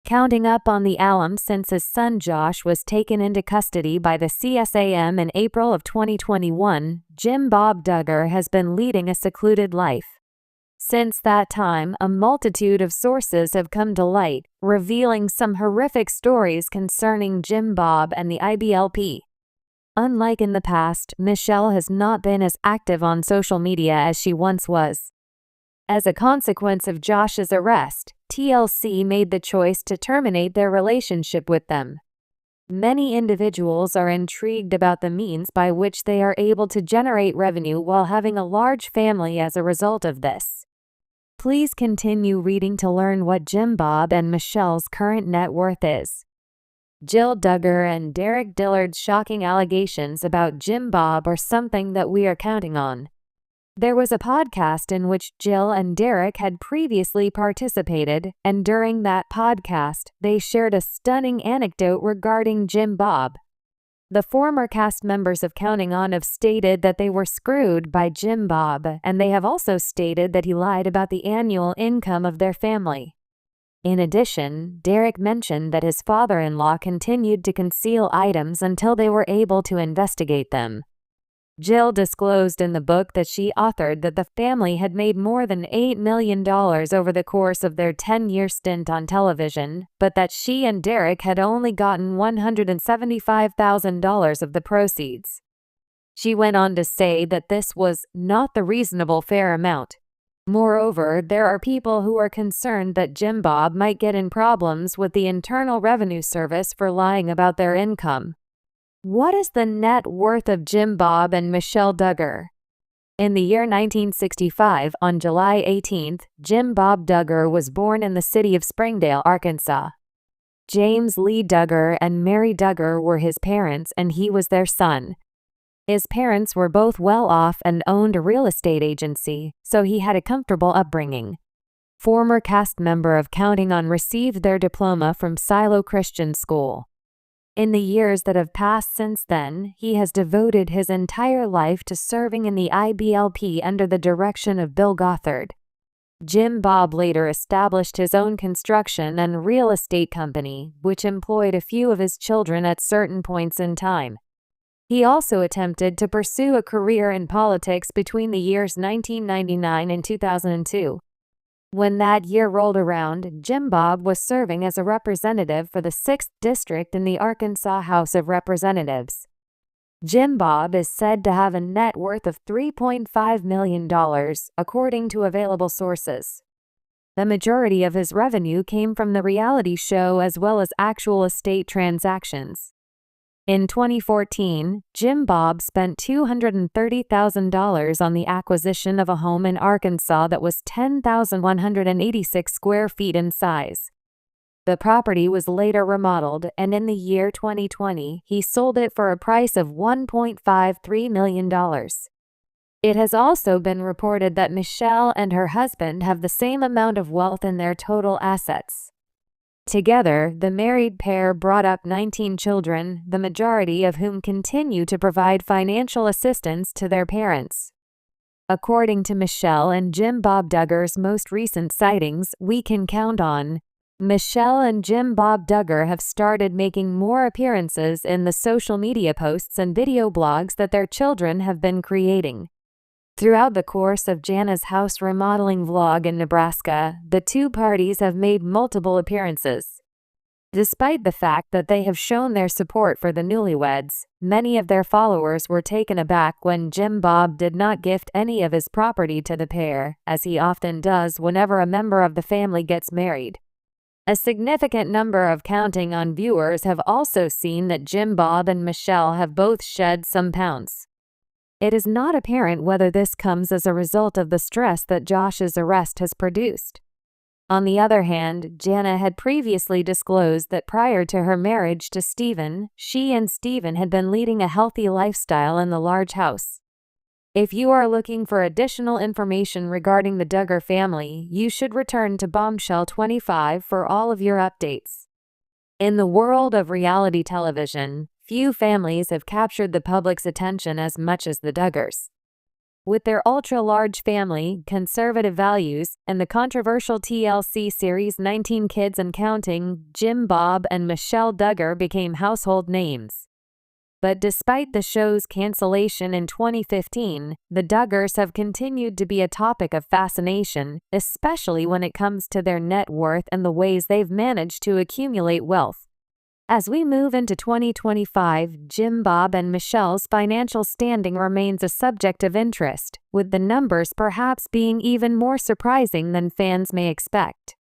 Counting up on the alum since his son Josh was taken into custody by the CSAM in April of 2021, Jim Bob Duggar has been leading a secluded life. Since that time, a multitude of sources have come to light, revealing some horrific stories concerning Jim Bob and the IBLP. Unlike in the past, Michelle has not been as active on social media as she once was. As a consequence of Josh's arrest, TLC made the choice to terminate their relationship with them. Many individuals are intrigued about the means by which they are able to generate revenue while having a large family as a result of this. Please continue reading to learn what Jim Bob and Michelle's current net worth is. Jill Duggar and Derek Dillard's shocking allegations about Jim Bob are something that we are counting on. There was a podcast in which Jill and Derek had previously participated, and during that podcast, they shared a stunning anecdote regarding Jim Bob. The former cast members of Counting On have stated that they were screwed by Jim Bob, and they have also stated that he lied about the annual income of their family. In addition, Derek mentioned that his father-in-law continued to conceal items until they were able to investigate them. Jill disclosed in the book that she authored that the family had made more than $8 million over the course of their 10-year stint on television, but that she and Derek had only gotten $175,000 of the proceeds. She went on to say that this was not the reasonable fair amount. Moreover, there are people who are concerned that Jim Bob might get in problems with the Internal Revenue Service for lying about their income. What is the net worth of Jim Bob and Michelle Duggar? In the year 1965, on July 18, Jim Bob Duggar was born in the city of Springdale, Arkansas. James Lee Duggar and Mary Duggar were his parents, and he was their son. His parents were both well off and owned a real estate agency, so he had a comfortable upbringing. Former cast member of Counting On received their diploma from Silo Christian School. In the years that have passed since then, he has devoted his entire life to serving in the IBLP under the direction of Bill Gothard. Jim Bob later established his own construction and real estate company, which employed a few of his children at certain points in time. He also attempted to pursue a career in politics between the years 1999 and 2002. When that year rolled around, Jim Bob was serving as a representative for the 6th District in the Arkansas House of Representatives. Jim Bob is said to have a net worth of $3.5 million, according to available sources. The majority of his revenue came from the reality show as well as actual estate transactions. In 2014, Jim Bob spent $230,000 on the acquisition of a home in Arkansas that was 10,186 square feet in size. The property was later remodeled, and in the year 2020, he sold it for a price of $1.53 million. It has also been reported that Michelle and her husband have the same amount of wealth in their total assets. Together, the married pair brought up 19 children, the majority of whom continue to provide financial assistance to their parents. According to Michelle and Jim Bob Duggar's most recent sightings, we can count on. Michelle and Jim Bob Duggar have started making more appearances in the social media posts and video blogs that their children have been creating. Throughout the course of Jana's house remodeling vlog in Nebraska, the two parties have made multiple appearances. Despite the fact that they have shown their support for the newlyweds, many of their followers were taken aback when Jim Bob did not gift any of his property to the pair, as he often does whenever a member of the family gets married. A significant number of Counting On viewers have also seen that Jim Bob and Michelle have both shed some pounds. It is not apparent whether this comes as a result of the stress that Josh's arrest has produced. On the other hand, Jana had previously disclosed that prior to her marriage to Stephen, she and Stephen had been leading a healthy lifestyle in the large house. If you are looking for additional information regarding the Duggar family, you should return to Bombshell 25 for all of your updates. In the world of reality television, few families have captured the public's attention as much as the Duggars. With their ultra-large family, conservative values, and the controversial TLC series 19 Kids and Counting, Jim Bob and Michelle Duggar became household names. But despite the show's cancellation in 2015, the Duggars have continued to be a topic of fascination, especially when it comes to their net worth and the ways they've managed to accumulate wealth. As we move into 2025, Jim Bob and Michelle's financial standing remains a subject of interest, with the numbers perhaps being even more surprising than fans may expect.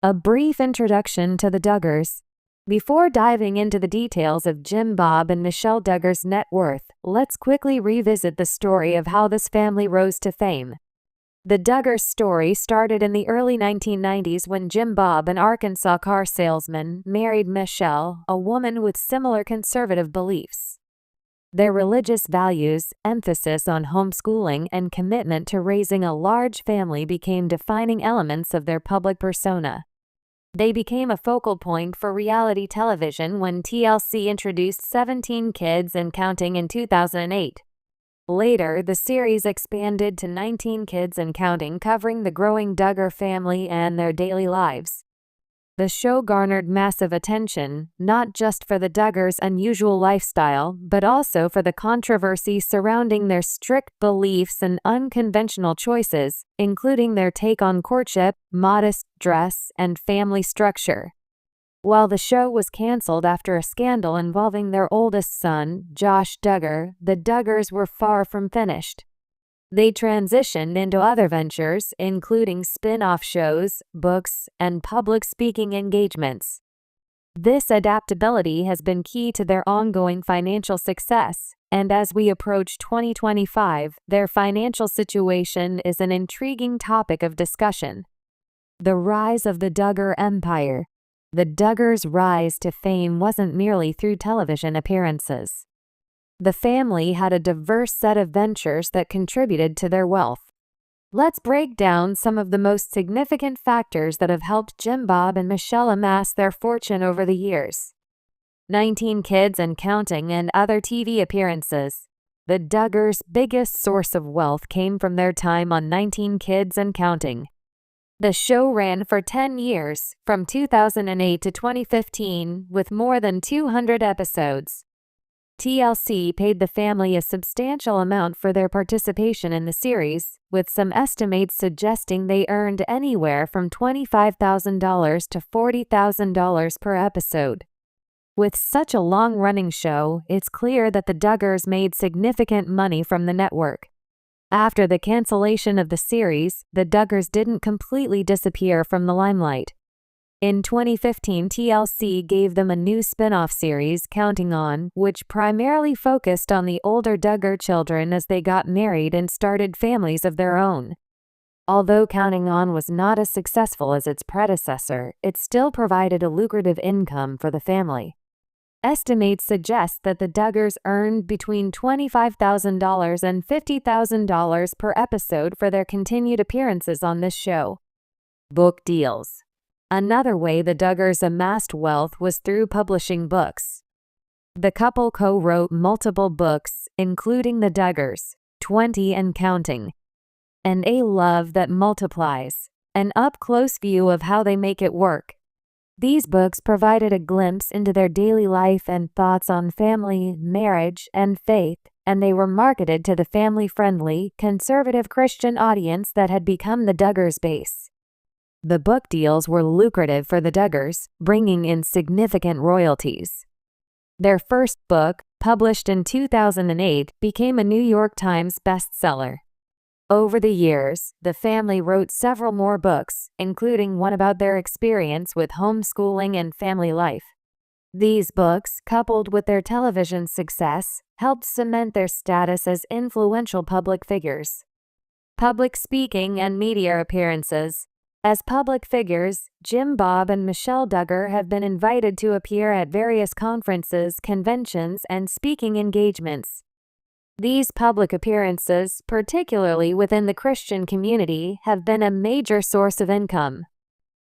A brief introduction to the Duggars. Before diving into the details of Jim Bob and Michelle Duggar's net worth, let's quickly revisit the story of how this family rose to fame. The Duggar story started in the early 1990s when Jim Bob, an Arkansas car salesman, married Michelle, a woman with similar conservative beliefs. Their religious values, emphasis on homeschooling, and commitment to raising a large family became defining elements of their public persona. They became a focal point for reality television when TLC introduced 17 Kids and Counting in 2008. Later, the series expanded to 19 Kids and Counting, covering the growing Duggar family and their daily lives. The show garnered massive attention, not just for the Duggars' unusual lifestyle, but also for the controversy surrounding their strict beliefs and unconventional choices, including their take on courtship, modest dress, and family structure. While the show was canceled after a scandal involving their oldest son, Josh Duggar, the Duggars were far from finished. They transitioned into other ventures, including spin-off shows, books, and public speaking engagements. This adaptability has been key to their ongoing financial success, and as we approach 2025, their financial situation is an intriguing topic of discussion. The rise of the Duggar empire. The Duggars' rise to fame wasn't merely through television appearances. The family had a diverse set of ventures that contributed to their wealth. Let's break down some of the most significant factors that have helped Jim Bob and Michelle amass their fortune over the years. 19 Kids and Counting and other TV appearances. The Duggars' biggest source of wealth came from their time on 19 Kids and Counting. The show ran for 10 years, from 2008 to 2015, with more than 200 episodes. TLC paid the family a substantial amount for their participation in the series, with some estimates suggesting they earned anywhere from $25,000 to $40,000 per episode. With such a long-running show, it's clear that the Duggars made significant money from the network. After the cancellation of the series, the Duggars didn't completely disappear from the limelight. In 2015, TLC gave them a new spin-off series, Counting On, which primarily focused on the older Duggar children as they got married and started families of their own. Although Counting On was not as successful as its predecessor, it still provided a lucrative income for the family. Estimates suggest that the Duggars earned between $25,000 and $50,000 per episode for their continued appearances on this show. Book deals. Another way the Duggars amassed wealth was through publishing books. The couple co-wrote multiple books, including The Duggars, 20 and Counting, and A Love That Multiplies, an up-close view of how they make it work. These books provided a glimpse into their daily life and thoughts on family, marriage, and faith, and they were marketed to the family-friendly, conservative Christian audience that had become the Duggars' base. The book deals were lucrative for the Duggars, bringing in significant royalties. Their first book, published in 2008, became a New York Times bestseller. Over the years, the family wrote several more books, including one about their experience with homeschooling and family life. These books, coupled with their television success, helped cement their status as influential public figures. Public speaking and media appearances. As public figures, Jim Bob and Michelle Duggar have been invited to appear at various conferences, conventions, and speaking engagements. These public appearances, particularly within the Christian community, have been a major source of income.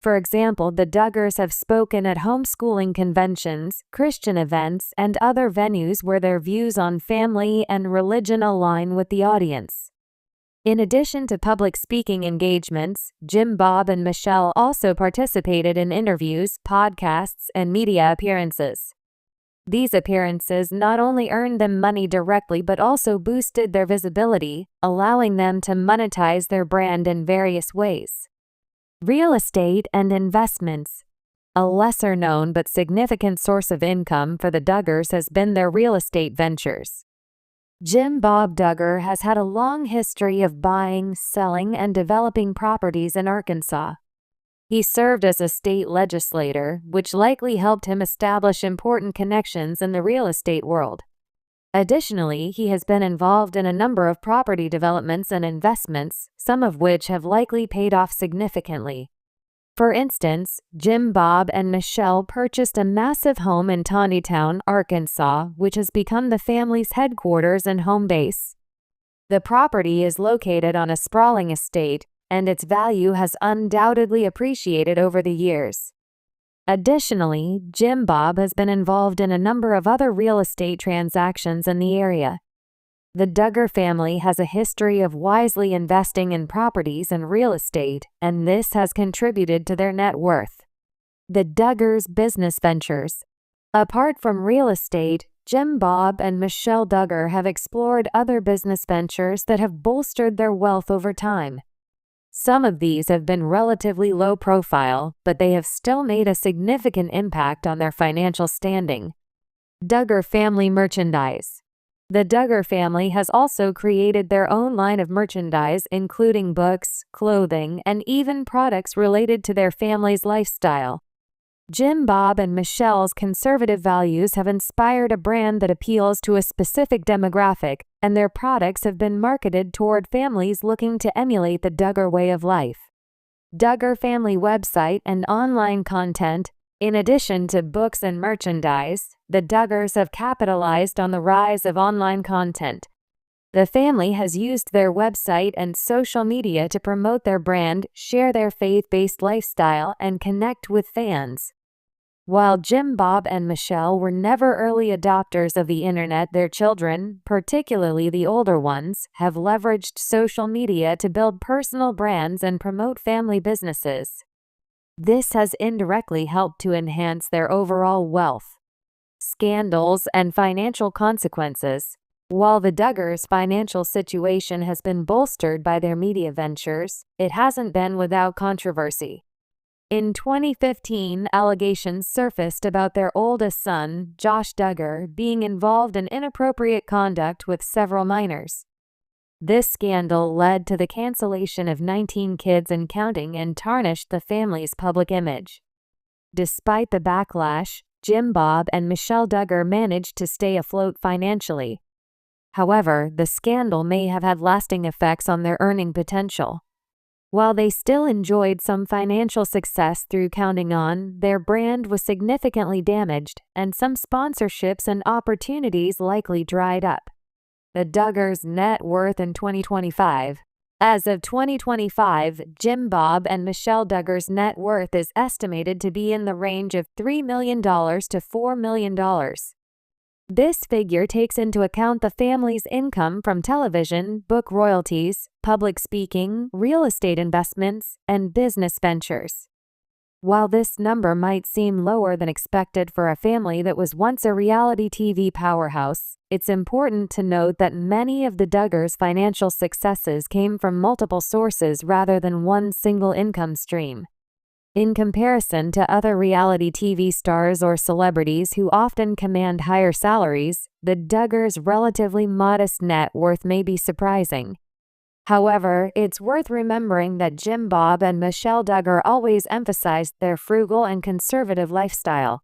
For example, the Duggars have spoken at homeschooling conventions, Christian events, and other venues where their views on family and religion align with the audience. In addition to public speaking engagements, Jim Bob and Michelle also participated in interviews, podcasts, and media appearances. These appearances not only earned them money directly but also boosted their visibility, allowing them to monetize their brand in various ways. Real estate and investments. A lesser-known but significant source of income for the Duggars has been their real estate ventures. Jim Bob Duggar has had a long history of buying, selling, and developing properties in Arkansas. He served as a state legislator, which likely helped him establish important connections in the real estate world. Additionally, he has been involved in a number of property developments and investments, some of which have likely paid off significantly. For instance, Jim Bob and Michelle purchased a massive home in Taneytown, Arkansas, which has become the family's headquarters and home base. The property is located on a sprawling estate, and its value has undoubtedly appreciated over the years. Additionally, Jim Bob has been involved in a number of other real estate transactions in the area. The Duggar family has a history of wisely investing in properties and real estate, and this has contributed to their net worth. The Duggars' business ventures. Apart from real estate, Jim Bob and Michelle Duggar have explored other business ventures that have bolstered their wealth over time. Some of these have been relatively low profile, but they have still made a significant impact on their financial standing. Duggar family merchandise. The Duggar family has also created their own line of merchandise, including books, clothing, and even products related to their family's lifestyle. Jim Bob and Michelle's conservative values have inspired a brand that appeals to a specific demographic, and their products have been marketed toward families looking to emulate the Duggar way of life. Duggar family website and online content. In addition to books and merchandise, the Duggars have capitalized on the rise of online content. The family has used their website and social media to promote their brand, share their faith-based lifestyle, and connect with fans. While Jim Bob and Michelle were never early adopters of the internet, their children, particularly the older ones, have leveraged social media to build personal brands and promote family businesses. This has indirectly helped to enhance their overall wealth. Scandals and financial consequences. While the Duggars' financial situation has been bolstered by their media ventures, it hasn't been without controversy. In 2015, allegations surfaced about their oldest son, Josh Duggar, being involved in inappropriate conduct with several minors. This scandal led to the cancellation of 19 kids and counting and tarnished the family's public image. Despite the backlash, Jim Bob and Michelle Duggar managed to stay afloat financially. However, the scandal may have had lasting effects on their earning potential. While they still enjoyed some financial success through Counting On, their brand was significantly damaged, and some sponsorships and opportunities likely dried up. The Duggars' net worth in 2025. As of 2025, Jim Bob and Michelle Duggar's net worth is estimated to be in the range of $3 million to $4 million. This figure takes into account the family's income from television, book royalties, public speaking, real estate investments, and business ventures. While this number might seem lower than expected for a family that was once a reality TV powerhouse, it's important to note that many of the Duggars' financial successes came from multiple sources rather than one single income stream. In comparison to other reality TV stars or celebrities who often command higher salaries, the Duggars' relatively modest net worth may be surprising. However, it's worth remembering that Jim Bob and Michelle Duggar always emphasized their frugal and conservative lifestyle.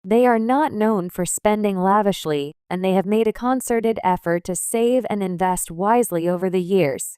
They are not known for spending lavishly, and they have made a concerted effort to save and invest wisely over the years.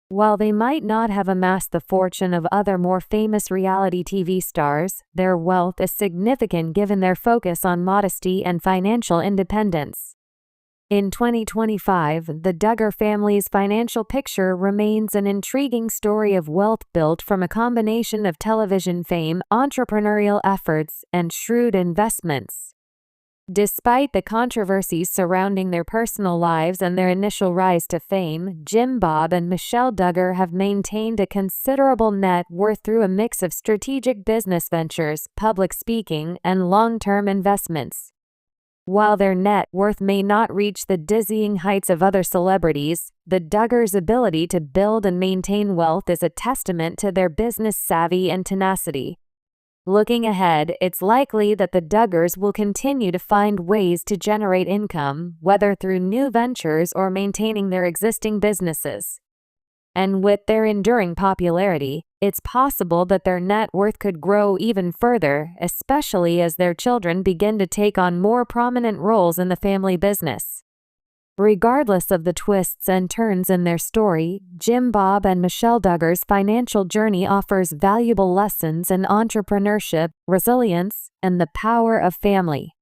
While they might not have amassed the fortune of other more famous reality TV stars, their wealth is significant given their focus on modesty and financial independence. In 2025, the Duggar family's financial picture remains an intriguing story of wealth built from a combination of television fame, entrepreneurial efforts, and shrewd investments. Despite the controversies surrounding their personal lives and their initial rise to fame, Jim Bob and Michelle Duggar have maintained a considerable net worth through a mix of strategic business ventures, public speaking, and long-term investments. While their net worth may not reach the dizzying heights of other celebrities, the Duggars' ability to build and maintain wealth is a testament to their business savvy and tenacity. Looking ahead, it's likely that the Duggars will continue to find ways to generate income, whether through new ventures or maintaining their existing businesses. And with their enduring popularity, it's possible that their net worth could grow even further, especially as their children begin to take on more prominent roles in the family business. Regardless of the twists and turns in their story, Jim Bob and Michelle Duggar's financial journey offers valuable lessons in entrepreneurship, resilience, and the power of family.